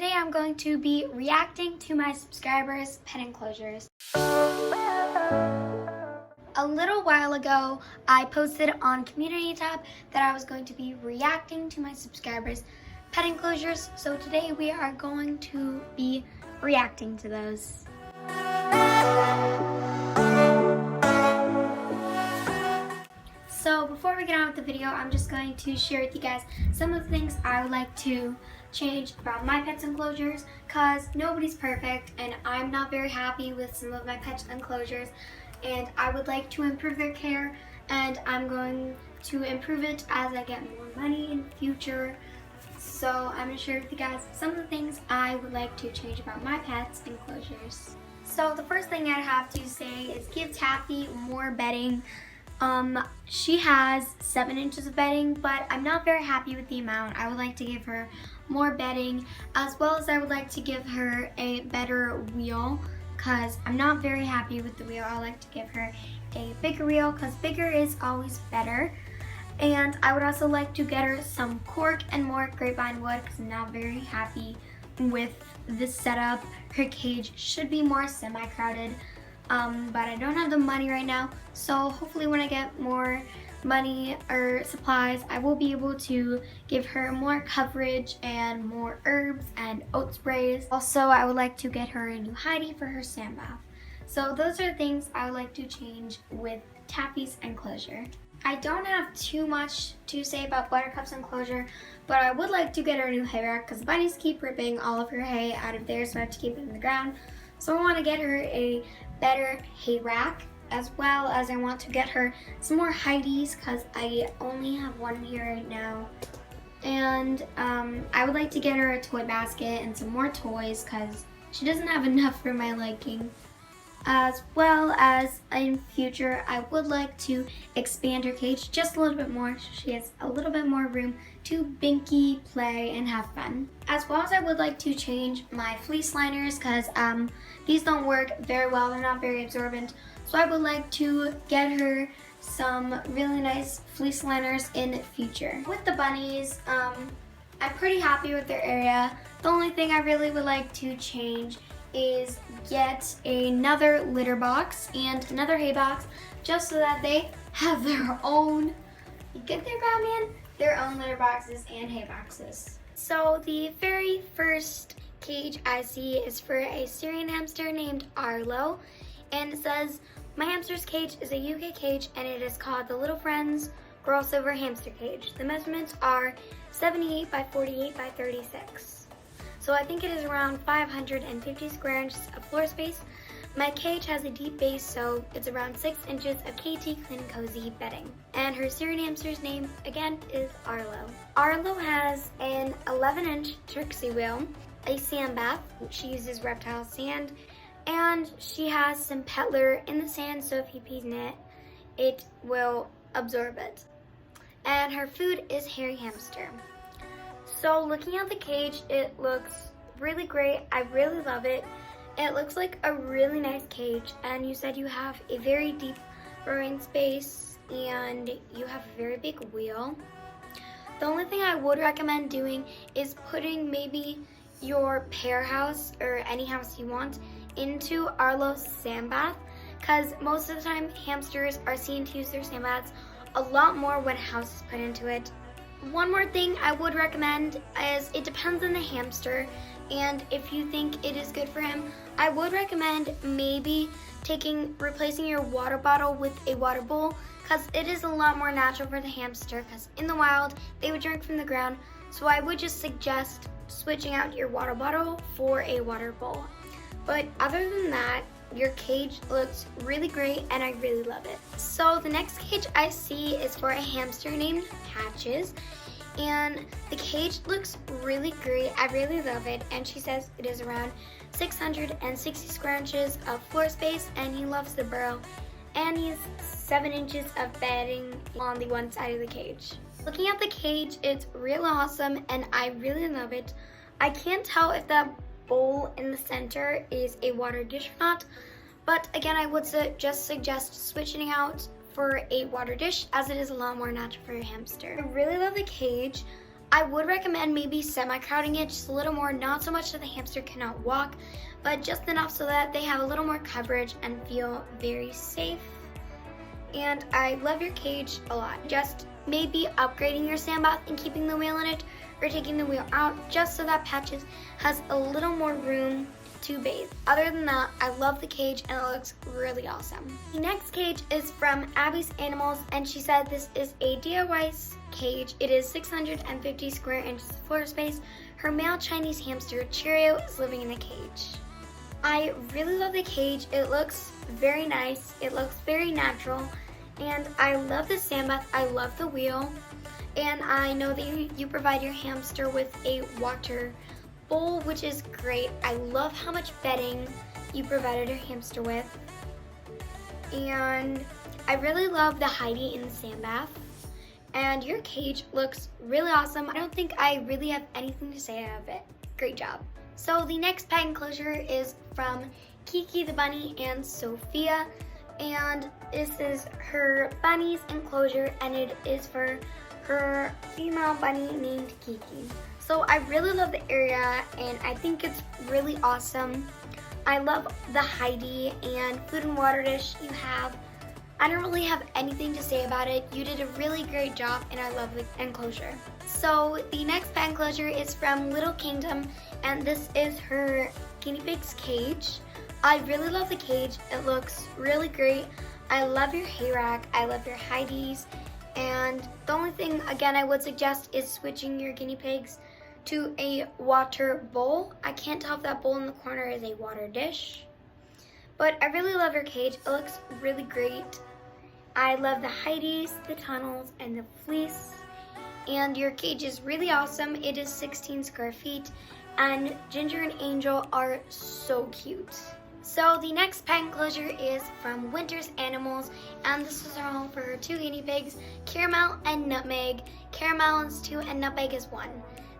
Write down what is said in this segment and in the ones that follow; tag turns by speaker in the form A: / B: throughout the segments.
A: today I'm going to be reacting to my subscribers' pet enclosures. A little while ago, I posted on Community tab that I was going to be reacting to my subscribers' pet enclosures, so today we are going to be reacting to those. So before we get on with the video, I'm just going to share with you guys some of the things I would like to change about my pet's enclosures, because nobody's perfect and I'm not very happy with some of my pet's enclosures, and I would like to improve their care, and I'm going to improve it as I get more money in the future. So I'm going to share with you guys some of the things I would like to change about my pet's enclosures. So the first thing I have to say is give Taffy more bedding. She has 7 inches of bedding, but I'm not very happy with the amount. I would like to give her more bedding, as well as I would like to give her a better wheel, because I'm not very happy with the wheel. I like to give her a bigger wheel, because bigger is always better. And I would also like to get her some cork and more grapevine wood, because I'm not very happy with this setup. Her cage should be more semi-crowded. But I don't have the money right now, so hopefully when I get more money or supplies, I will be able to give her more coverage and more herbs and oat sprays. Also, I would like to get her a new hidey for her sand bath. So those are the things I would like to change with Taffy's enclosure. I don't have too much to say about Buttercup's enclosure, but I would like to get her a new hay rack, because the bunnies keep ripping all of her hay out of there, so I have to keep it in the ground. So I want to get her a better hay rack, as well as I want to get her some more hideys, because I only have one here right now. And I would like to get her a toy basket and some more toys, because she doesn't have enough for my liking. As well as in future, I would like to expand her cage just a little bit more, so she has a little bit more room to binky, play, and have fun. As well as I would like to change my fleece liners, because these don't work very well, they're not very absorbent. So I would like to get her some really nice fleece liners in the future. With the bunnies, I'm pretty happy with their area. The only thing I really would like to change is get another litter box and another hay box, just so that they have their own, you get their Batman, their own litter boxes and hay boxes. So the very first cage I see is for a Syrian hamster named Arlo, and it says, "My hamster's cage is a UK cage and it is called the Little Friends Crossover Hamster Cage. The measurements are 78 by 48 by 36. So I think it is around 550 square inches of floor space. My cage has a deep base, so it's around 6 inches of KT Clean Cozy bedding." And her Syrian hamster's name, again, is Arlo. Arlo has an 11-inch Trixie wheel, a sand bath. She uses reptile sand, and she has some Petler in the sand, so if you pee in it, it will absorb it. And her food is hairy hamster. So looking at the cage, it looks really great. I really love it. It looks like a really nice cage, and you said you have a very deep burrowing space and you have a very big wheel. The only thing I would recommend doing is putting maybe your pair house or any house you want into Arlo's sand bath, because most of the time hamsters are seen to use their sand baths a lot more when a house is put into it. One more thing I would recommend is, it depends on the hamster, and if you think it is good for him, I would recommend maybe replacing your water bottle with a water bowl, because it is a lot more natural for the hamster, because in the wild they would drink from the ground. So I would just suggest switching out your water bottle for a water bowl. But other than that, your cage looks really great and I really love it. So the next cage I see is for a hamster named Patches, and the cage looks really great. I really love it, and she says it is around 660 square inches of floor space, and he loves the burrow, and he's 7 inches of bedding on the one side of the cage. Looking at the cage, it's real awesome and I really love it. I can't tell if that bowl in the center is a water dish or not, but again, I would just suggest switching out for a water dish, as it is a lot more natural for your hamster. I really love the cage. I would recommend maybe semi-crowding it just a little more, not so much that the hamster cannot walk, but just enough so that they have a little more coverage and feel very safe. And I love your cage a lot. Just maybe upgrading your sand bath and keeping the wheel in it, or taking the wheel out just so that Patches has a little more room to bathe. Other than that, I love the cage and it looks really awesome. The next cage is from Abby's Animals, and she said this is a DIY cage. It is 650 square inches of floor space. Her male Chinese hamster, Cheerio, is living in the cage. I really love the cage. It looks very nice. It looks very natural. And I love the sand bath. I love the wheel. And I know that you provide your hamster with a water bowl, which is great. I love how much bedding you provided your hamster with. And I really love the Heidi in the sand bath. And your cage looks really awesome. I don't think I really have anything to say of it. Great job. So the next pet enclosure is from Kiki the bunny and Sophia. And this is her bunny's enclosure, and it is for her female bunny named Kiki. So I really love the area and I think it's really awesome. I love the Heidi and food and water dish you have. I don't really have anything to say about it. You did a really great job and I love the enclosure. So the next pet enclosure is from Little Kingdom, and this is her guinea pig's cage. I really love the cage. It looks really great. I love your hay rack. I love your Heidi's. And the only thing, again, I would suggest is switching your guinea pigs to a water bowl. I can't tell if that bowl in the corner is a water dish. But I really love your cage. It looks really great. I love the Heidi's, the tunnels, and the fleece. And your cage is really awesome. It is 16 square feet. And Ginger and Angel are so cute. So the next pet enclosure is from Winter's Animals, and this is our home for her two guinea pigs, Caramel and Nutmeg. Caramel is 2 and Nutmeg is 1.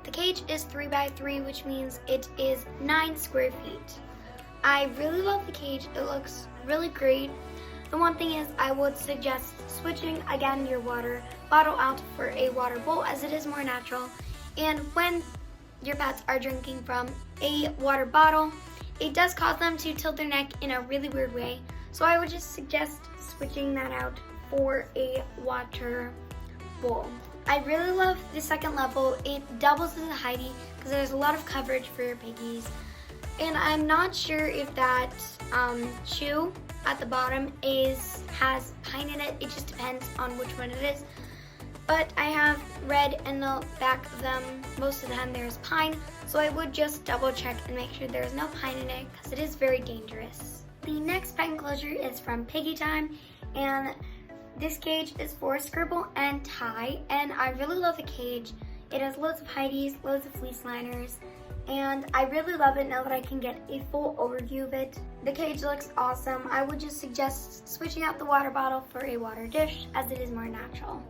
A: The cage is 3x3, which means it is 9 square feet. I really love the cage. It looks really great. The one thing is I would suggest switching again your water bottle out for a water bowl, as it is more natural. And when your pets are drinking from a water bottle, it does cause them to tilt their neck in a really weird way. So I would just suggest switching that out for a water bowl. I really love the second level. It doubles as a Heidi because there's a lot of coverage for your piggies. And I'm not sure if that shoe at the bottom has pine in it. It just depends on which one it is. But I have read in the back of them, most of the time there's pine, so I would just double check and make sure there's no pine in it because it is very dangerous. The next pet enclosure is from Piggy Time, and this cage is for Scribble and Ty, and I really love the cage. It has loads of Heidi's, loads of fleece liners, and I really love it now that I can get a full overview of it. The cage looks awesome. I would just suggest switching out the water bottle for a water dish, as it is more natural.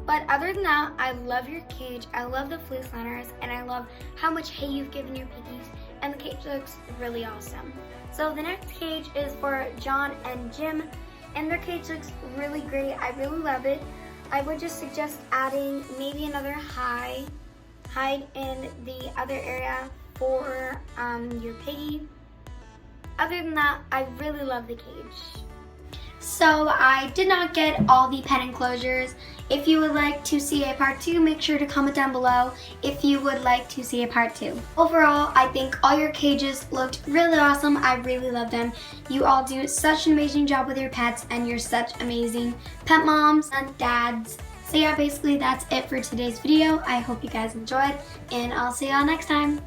A: But other than that, I love your cage, I love the fleece liners, and I love how much hay you've given your piggies, and the cage looks really awesome. So the next cage is for John and Jim, and their cage looks really great. I really love it. I would just suggest adding maybe another hide in the other area for your piggy. Other than that, I really love the cage. So I did not get all the pet enclosures. If you would like to see a part 2, make sure to comment down below if you would like to see a part 2. Overall, I think all your cages looked really awesome. I really love them. You all do such an amazing job with your pets, and you're such amazing pet moms and dads. So yeah, basically that's it for today's video. I hope you guys enjoyed, and I'll see y'all next time.